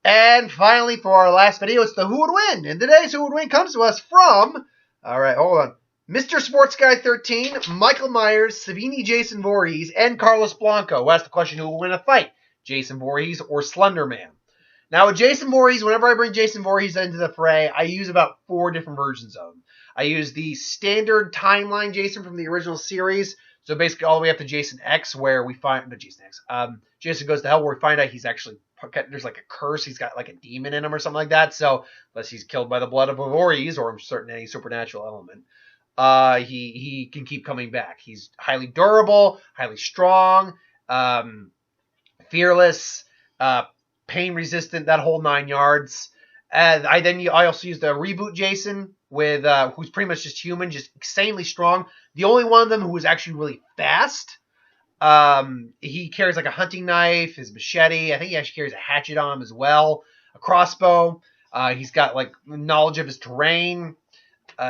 And finally, for our last video, it's the Who Would Win. And today's Who Would Win comes to us from, all right, hold on, Mr. Sports Guy 13, Michael Myers, Savini Jason Voorhees, and Carlos Blanco, who asked the question, who will win a fight, Jason Voorhees or Slender Man? Now, with Jason Voorhees, whenever I bring Jason Voorhees into the fray, I use about 4 different versions of him. I use the standard timeline Jason from the original series, so basically all the way up to Jason X, where we find, Jason Goes to Hell, where we find out he's actually, there's like a curse, he's got like a demon in him or something like that, so unless he's killed by the blood of Voorhees or certain any supernatural element, he can keep coming back. He's highly durable, highly strong, fearless, pain resistant, that whole 9 yards. And I also use the reboot Jason with who's pretty much just human, just insanely strong. The only one of them who is actually really fast. He carries like a hunting knife, his machete. I think he actually carries a hatchet on him as well, a crossbow. He's got like knowledge of his terrain.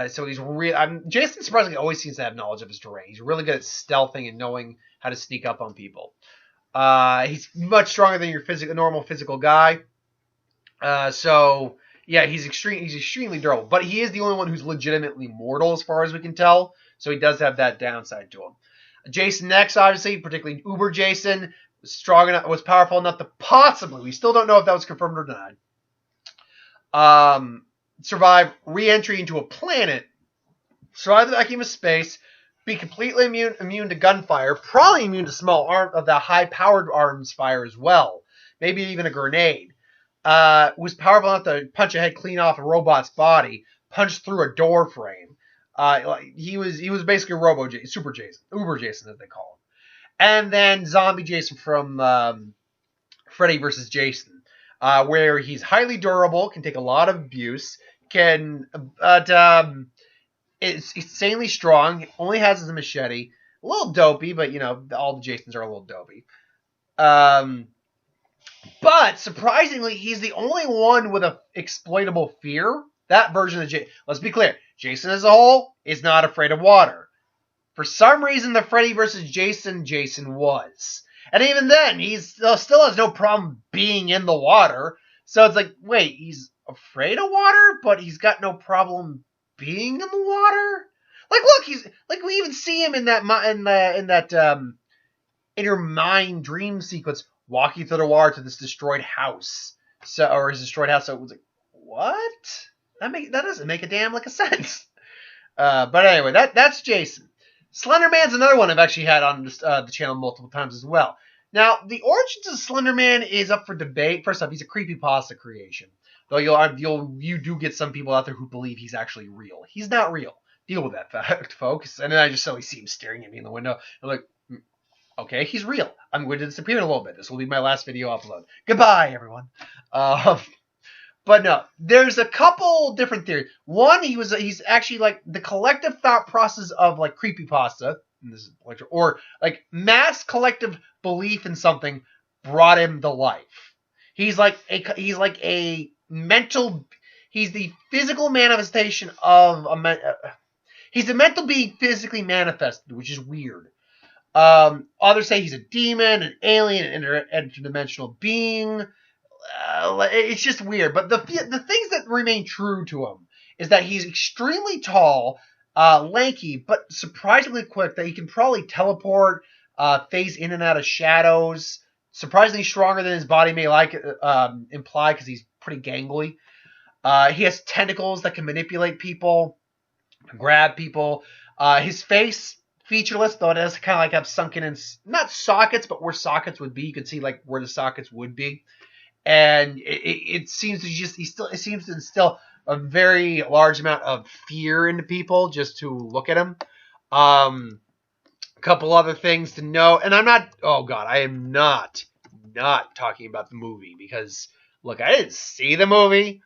So he's real. Jason surprisingly always seems to have knowledge of his terrain. He's really good at stealthing and knowing how to sneak up on people. He's much stronger than your normal physical guy. So yeah, he's extremely durable, but he is the only one who's legitimately mortal as far as we can tell. So he does have that downside to him. Jason X, obviously, particularly Uber Jason, was powerful enough to possibly, we still don't know if that was confirmed or denied, survive re-entry into a planet, survive the vacuum of space, be completely immune to gunfire, probably immune to the high-powered arms fire as well, maybe even a grenade. Was powerful enough to punch a head clean off a robot's body, punch through a door frame. He was basically Uber Jason, as they call him. And then Zombie Jason from Freddy vs. Jason, where he's highly durable, can take a lot of abuse, is insanely strong, only has his machete, a little dopey, but all the Jasons are a little dopey. But surprisingly, he's the only one with a exploitable fear. That version of Jason. Let's be clear. Jason as a whole is not afraid of water. For some reason, the Freddy vs. Jason was. And even then, he still has no problem being in the water. So it's like, wait, he's afraid of water, but he's got no problem being in the water? Like, look, he's like, we even see him in that inner mind dream sequence, walking through the water to this destroyed house. Or his destroyed house. So it was like, what? That doesn't make a damn lick of sense. But anyway, that's Jason. Slender Man's another one I've actually had on the channel multiple times as well. Now, the origins of Slender Man is up for debate. First off, he's a creepypasta creation. Though you do get some people out there who believe he's actually real. He's not real. Deal with that fact, folks. And then I just suddenly see him staring at me in the window. I'm like, okay, he's real. I'm going to disappear in a little bit. This will be my last video upload. Goodbye, everyone. But no, there's a couple different theories. One, he's actually like the collective thought process of like creepypasta, or like mass collective belief in something brought him to life. He's the physical manifestation of he's a mental being physically manifested, which is weird. Others say he's a demon, an alien, an interdimensional being. It's just weird. But the things that remain true to him is that he's extremely tall, lanky, but surprisingly quick, that he can probably teleport, phase in and out of shadows, surprisingly stronger than his body may imply, because he's pretty gangly. He has tentacles that can manipulate people, grab people. His face, featureless, though it does kind of like have sunken in, not sockets, but where sockets would be. You can see like where the sockets would be. And it seems to instill a very large amount of fear into people just to look at him. A couple other things to know, and I am not talking about the movie, because look, I didn't see the movie.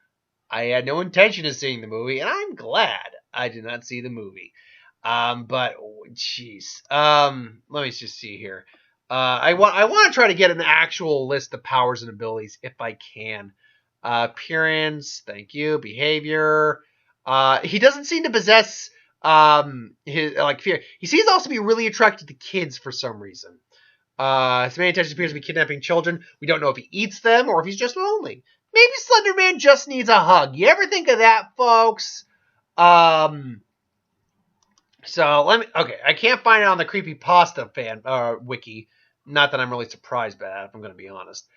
I had no intention of seeing the movie, and I'm glad I did not see the movie. But jeez, let me just see here. I want to try to get an actual list of powers and abilities if I can. Appearance, thank you. Behavior. He doesn't seem to possess his fear. He seems to also be really attracted to kids for some reason. His main intention appears to be kidnapping children. We don't know if he eats them or if he's just lonely. Maybe Slender Man just needs a hug. You ever think of that, folks? So let me. Okay, I can't find it on the creepypasta fan wiki. Not that I'm really surprised by that, if I'm going to be honest.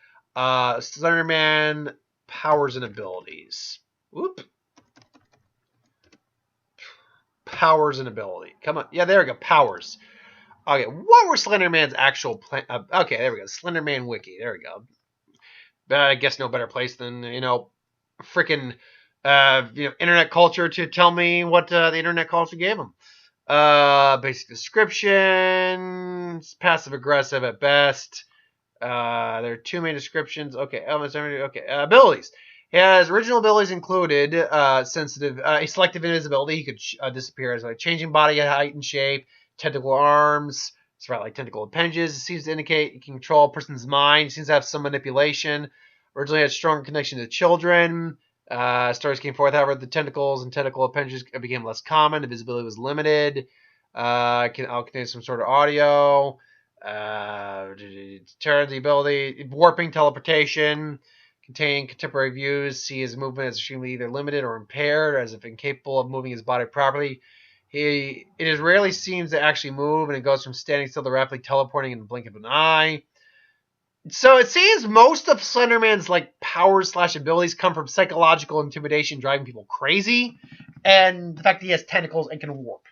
Slender Man powers and abilities. Whoop. Powers and ability. Come on. Yeah, there we go. Powers. Okay, what were Slender Man's actual plan? Okay, there we go. Slender Man wiki. There we go. I guess no better place than freaking internet culture to tell me what the internet culture gave him. Basic description, passive aggressive at best. There are two main descriptions. Okay, abilities. His original abilities included sensitive, selective invisibility. He could disappear as like changing body height and shape, tentacle arms. It's right like tentacle appendages. It seems to indicate he can control a person's mind. It seems to have some manipulation. Originally had a strong connection to children. Stories came forth, however, the tentacles and tentacle appendages became less common. The visibility was limited. I'll contain some sort of audio. Turn the ability, warping, teleportation, contain contemporary views. See his movement as extremely either limited or impaired, as if incapable of moving his body properly. It is rarely seems to actually move, and it goes from standing still to rapidly teleporting in the blink of an eye. So it seems most of Slenderman's like powers / abilities come from psychological intimidation, driving people crazy, and the fact that he has tentacles and can warp.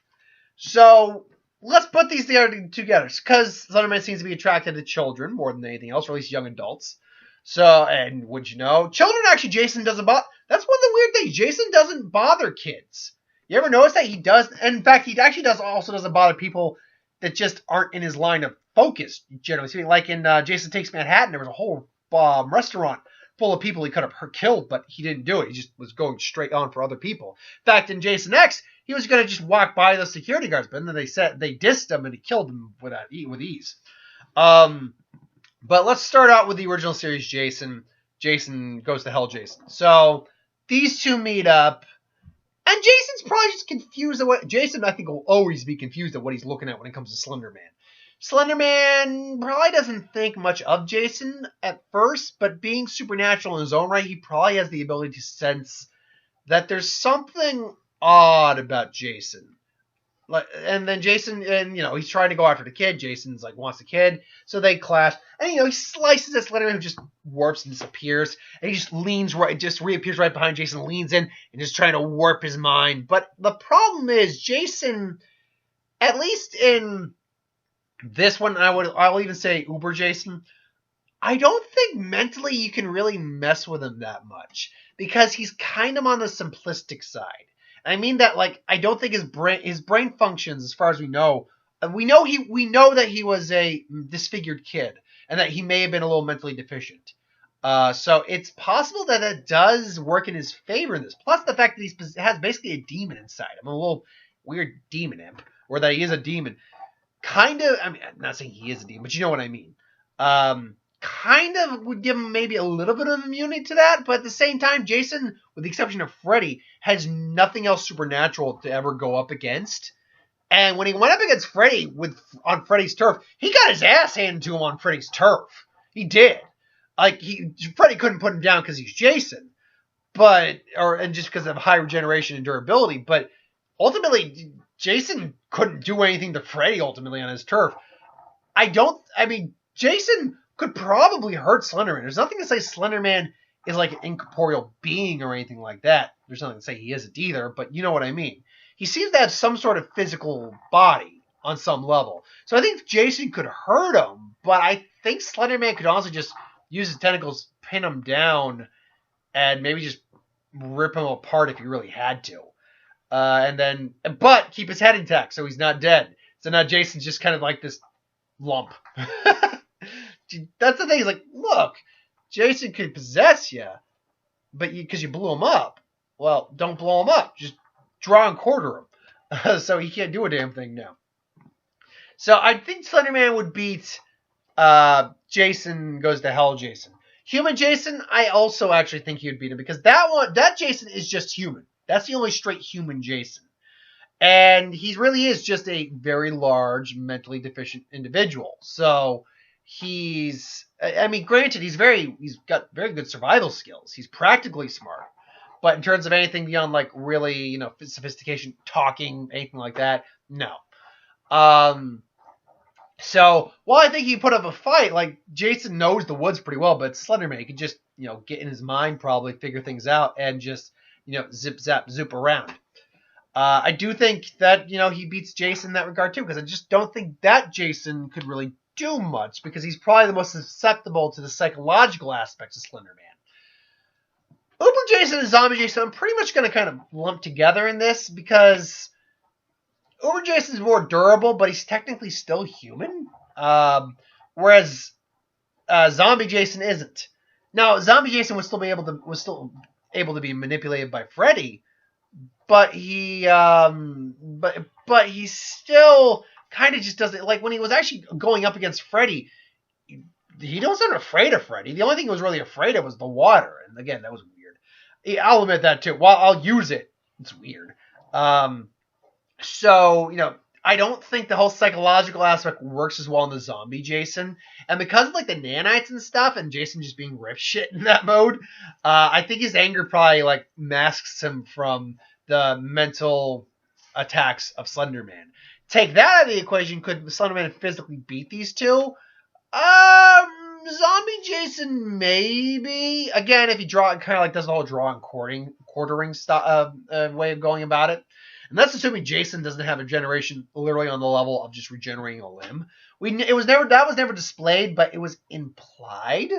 So let's put these together, because Slenderman seems to be attracted to children more than anything else, or at least young adults. So, and would you know, children actually, Jason doesn't bother. That's one of the weird things. Jason doesn't bother kids. You ever notice that? He does. And in fact, he actually doesn't bother people that just aren't in his line of focus, generally speaking. Like in Jason Takes Manhattan, there was a whole restaurant full of people he could have killed, but he didn't do it. He just was going straight on for other people. In fact, in Jason X, he was going to just walk by the security guards, but then they dissed him and he killed them with ease. But let's start out with the original series, Jason. Jason Goes to Hell, Jason. So these two meet up. And Jason's probably just confused at what... Jason, I think, will always be confused at what he's looking at when it comes to Slender Man. Slender Man probably doesn't think much of Jason at first, but being supernatural in his own right, he probably has the ability to sense that there's something odd about Jason. And then Jason, and he's trying to go after the kid. Jason's like wants the kid, so they clash. And he slices at Slenderman, who just warps and disappears. And he just reappears right behind Jason, leans in, and just trying to warp his mind. But the problem is, Jason, at least in this one, I'll even say Uber Jason, I don't think mentally you can really mess with him that much, because he's kind of on the simplistic side. I mean that, I don't think his brain functions, as far as we know. We know that he was a disfigured kid, and that he may have been a little mentally deficient. So it's possible that does work in his favor in this. Plus the fact that he has basically a demon inside him, a little weird demon imp, or that he is a demon. Kind of, I mean, I'm not saying he is a demon, but you know what I mean. Kind of would give him maybe a little bit of immunity to that, but at the same time, Jason, with the exception of Freddy, has nothing else supernatural to ever go up against. And when he went up against Freddy on Freddy's turf, he got his ass handed to him on Freddy's turf. He did. Freddy couldn't put him down because he's Jason, and just because of high regeneration and durability. But ultimately, Jason couldn't do anything to Freddy ultimately on his turf. Jason could probably hurt Slenderman. There's nothing to say Slenderman is like an incorporeal being or anything like that. There's nothing to say he isn't either, but you know what I mean. He seems to have some sort of physical body on some level. So I think Jason could hurt him, but I think Slenderman could also just use his tentacles, pin him down, and maybe just rip him apart if he really had to. But keep his head intact so he's not dead. So now Jason's just kind of like this lump. That's the thing. He's like, look, Jason could possess you, but because you blew him up. Well, don't blow him up. Just draw and quarter him. So he can't do a damn thing now. So I think Slenderman would beat Jason Goes to Hell Jason. Human Jason, I also actually think he would beat him, because that Jason is just human. That's the only straight human Jason. And he really is just a very large, mentally deficient individual. So I mean, granted, he's got very good survival skills. He's practically smart. But in terms of anything beyond, like, really, sophistication, talking, anything like that, no. So, while I think he put up a fight, like, Jason knows the woods pretty well, but Slender Man, he can just, get in his mind, probably figure things out, and just, zip, zap, zoop around. I do think that, he beats Jason in that regard, too, because I just don't think that Jason could really do much, because he's probably the most susceptible to the psychological aspects of Slender Man. Uber Jason and Zombie Jason, I'm pretty much going to kind of lump together in this, because Uber Jason's more durable, but he's technically still human, whereas Zombie Jason isn't. Now, Zombie Jason was still able to be manipulated by Freddy, but he still kind of just doesn't, like, when he was actually going up against Freddy, he wasn't afraid of Freddy. The only thing he was really afraid of was the water, and again, that was weird. I'll admit that too. While I'll use it, it's weird. So, I don't think the whole psychological aspect works as well in the Zombie Jason. And because of, like, the nanites and stuff, and Jason just being riff shit in that mode, I think his anger probably, like, masks him from the mental attacks of Slender Man. Take that out of the equation, could Slender Man physically beat these two? Zombie Jason, maybe. Again, if he kind of like does the whole draw and quartering way of going about it. And that's assuming Jason doesn't have a regeneration literally on the level of just regenerating a limb. That was never displayed, but it was implied.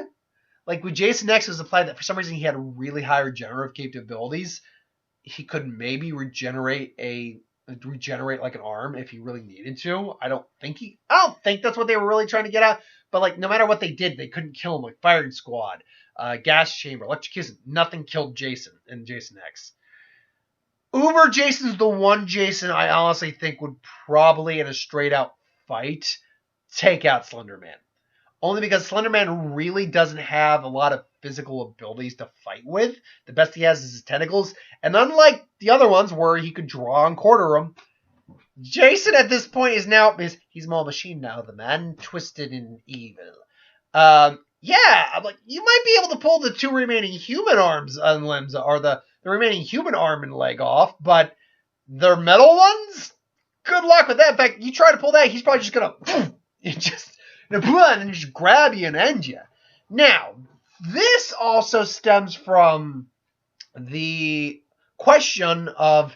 Like with Jason X, it was implied that for some reason he had really high regenerative capabilities. He could maybe regenerate like an arm if he really needed to. I don't think that's what they were really trying to get at. But like no matter what they did, they couldn't kill him. Like firing squad, gas chamber, electrocution, nothing killed Jason in Jason X. Uber Jason's the one Jason I honestly think would probably, in a straight out fight, take out Slender Man. Only because Slender Man really doesn't have a lot of physical abilities to fight with. The best he has is his tentacles. And unlike the other ones where he could draw and quarter them, Jason at this point he's more machine now. The man twisted in evil. Yeah, I'm like, you might be able to pull the two remaining human arms and limbs, or the remaining human arm and leg off, but the metal ones? Good luck with that. In fact, you try to pull that, he's probably just gonna and just grab you and end you. Now, this also stems from the question of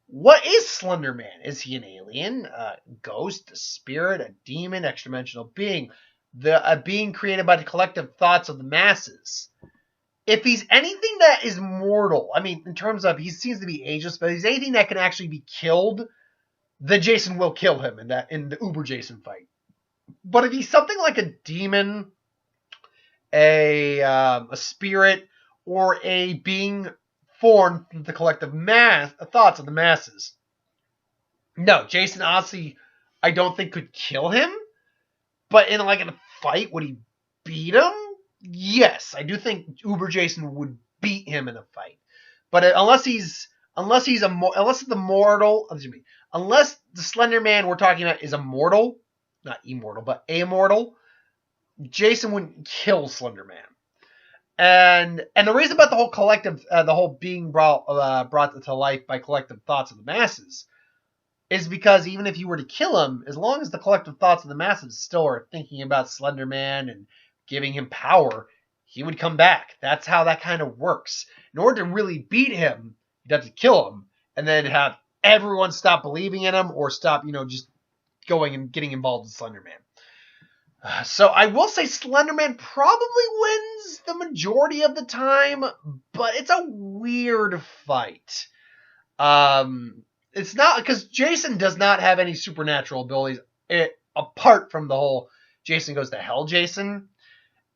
what is Slender Man? Is he an alien, a ghost, a spirit, a demon, extra-dimensional being? A being created by the collective thoughts of the masses. If he's anything that is mortal, I mean, in terms of he seems to be ageless, but if he's anything that can actually be killed, then Jason will kill him in the Uber Jason fight. But if he's something like a demon, a spirit, or a being formed from the collective thoughts of the masses, no, Jason honestly, I don't think could kill him. But in a fight, would he beat him? Yes, I do think Uber Jason would beat him in a fight. But unless the Slender Man we're talking about is immortal, not immortal, but amortal, Jason wouldn't kill Slender Man. And the reason about the whole collective, the whole being brought to life by collective thoughts of the masses, is because even if you were to kill him, as long as the collective thoughts of the masses still are thinking about Slender Man and giving him power, he would come back. That's how that kind of works. In order to really beat him, you'd have to kill him, and then have everyone stop believing in him, or stop, just going and getting involved in Slender Man. So I will say Slender Man probably wins the majority of the time, but it's a weird fight. It's not, because Jason does not have any supernatural abilities apart from the whole Jason goes to hell Jason.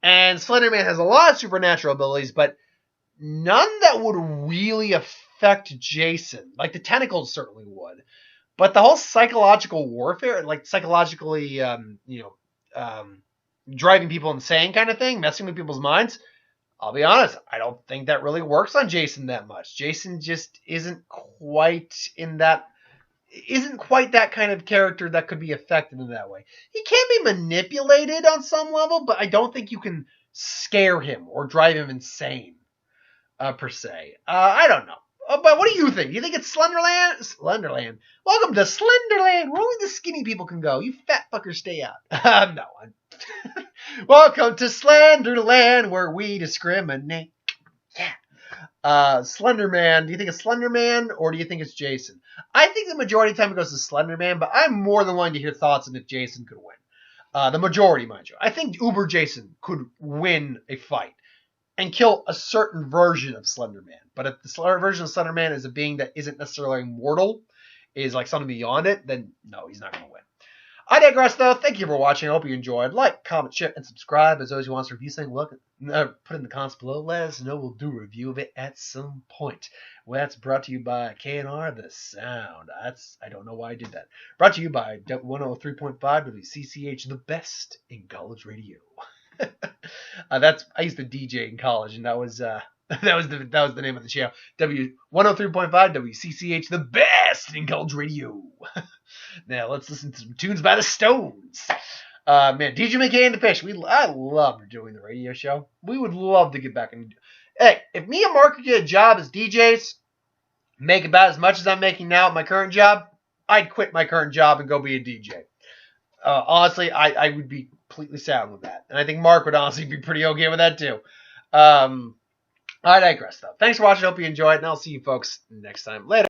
And Slender Man has a lot of supernatural abilities, but none that would really affect Jason. Like the tentacles certainly would. But the whole psychological warfare, like psychologically, driving people insane kind of thing, messing with people's minds, I'll be honest, I don't think that really works on Jason that much. Jason just isn't quite in that isn't quite that kind of character that could be affected in that way. He can be manipulated on some level, but I don't think you can scare him or drive him insane, per se. I don't know. But what do you think? Do you think it's Slenderland? Slenderland. Welcome to Slenderland, where only the skinny people can go. You fat fuckers stay out. No. Welcome to Slenderland, where we discriminate. Yeah. Slender Man. Do you think it's Slender Man or do you think it's Jason? I think the majority of the time it goes to Slender Man, but I'm more than willing to hear thoughts on if Jason could win. The majority, mind you. I think Uber Jason could win a fight and kill a certain version of Slender Man. But if the version of Slender Man is a being that isn't necessarily mortal, is like something beyond it, then no, he's not going to win. I digress, though. Thank you for watching. I hope you enjoyed. Like, comment, share, and subscribe. As always, you want us to review something, look, put in the comments below. Let us know. We'll do a review of it at some point. Well, that's brought to you by KNR The Sound. I don't know why I did that. Brought to you by 103.5 WCCH, the best in college radio. I used to DJ in college, and that was the name of the show. 103.5 WCCH, the best in college radio. Now let's listen to some tunes by the Stones. Man, DJ McKay and the Fish. I love doing the radio show. We would love to get back and hey, if me and Mark could get a job as DJs, make about as much as I'm making now at my current job, I'd quit my current job and go be a DJ. Honestly, I would be completely sound with that. And I think Mark would honestly be pretty okay with that too. I digress though. Thanks for watching. Hope you enjoyed, and I'll see you folks next time. Later.